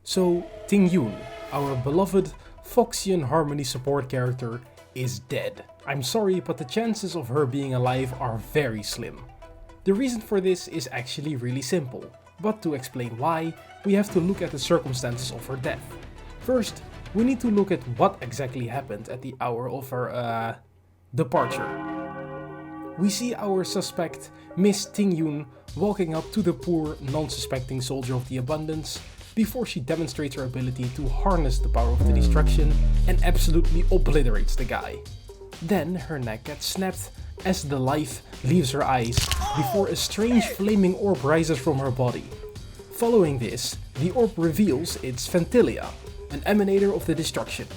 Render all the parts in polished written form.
So, Tingyun, our beloved Foxian Harmony support character, is dead. I'm sorry, but the chances of her being alive are very slim. The reason for this is actually really simple, but to explain why, we have to look at the circumstances of her death. First, we need to look at what exactly happened at the hour of her, departure. We see our suspect, Miss Tingyun, walking up to the poor, non-suspecting soldier of the Abundance before she demonstrates her ability to harness the power of the destruction and absolutely obliterates the guy. Then her neck gets snapped as the life leaves her eyes before a strange flaming orb rises from her body. Following this, the orb reveals it's Phantilia, an emanator of the destruction.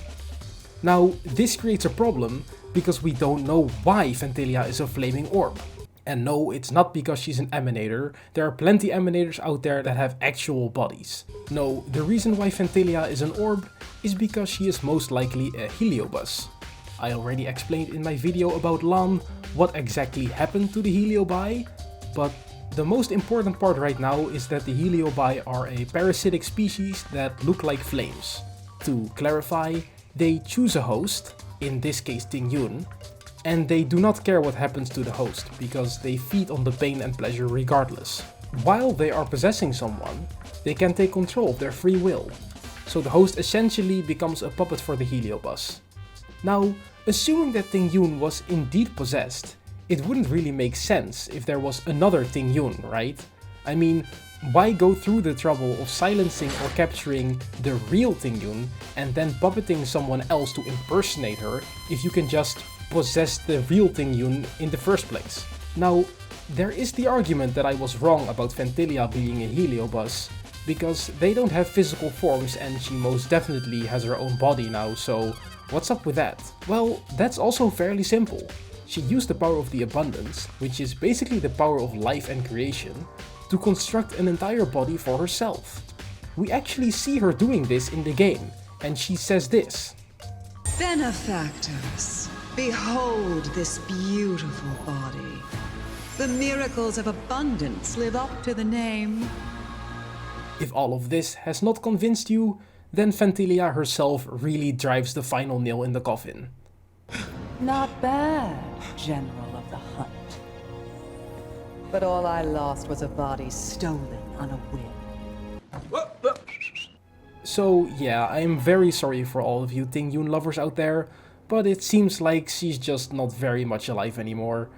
Now, this creates a problem because we don't know why Phantilia is a flaming orb. And no, it's not because she's an emanator. There are plenty emanators out there that have actual bodies. No, the reason why Phantilia is an orb is because she is most likely a heliobus. I already explained in my video about Lan what exactly happened to the heliobi, but the most important part right now is that the heliobi are a parasitic species that look like flames. To clarify, they choose a host, in this case Tingyun, and they do not care what happens to the host, because they feed on the pain and pleasure regardless. While they are possessing someone, they can take control of their free will, so the host essentially becomes a puppet for the heliobus. Now, assuming that Tingyun was indeed possessed, it wouldn't really make sense if there was another Tingyun, right? I mean, why go through the trouble of silencing or capturing the real Tingyun and then puppeting someone else to impersonate her if you can just possess the real Tingyun in the first place? Now, there is the argument that I was wrong about Phantilia being a heliobus, because they don't have physical forms and she most definitely has her own body now, so what's up with that? Well, that's also fairly simple. She used the power of the Abundance, which is basically the power of life and creation, to construct an entire body for herself. We actually see her doing this in the game, and she says this. Benefactors, behold this beautiful body. The miracles of abundance live up to the name. If all of this has not convinced you, then Phantilia herself really drives the final nail in the coffin. Not bad, General of the Hunt. But all I lost was a body stolen on a whim. So yeah, I am very sorry for all of you Tingyun lovers out there, but it seems like she's just not very much alive anymore.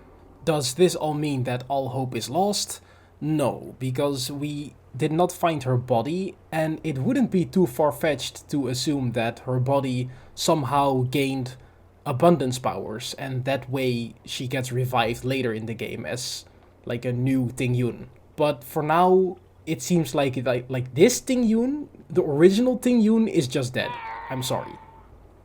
Does this all mean that all hope is lost? No, because we did not find her body, and it wouldn't be too far-fetched to assume that her body somehow gained abundance powers, and that way she gets revived later in the game as like a new Tingyun. But for now, it seems like this Tingyun, the original Tingyun, is just dead. I'm sorry.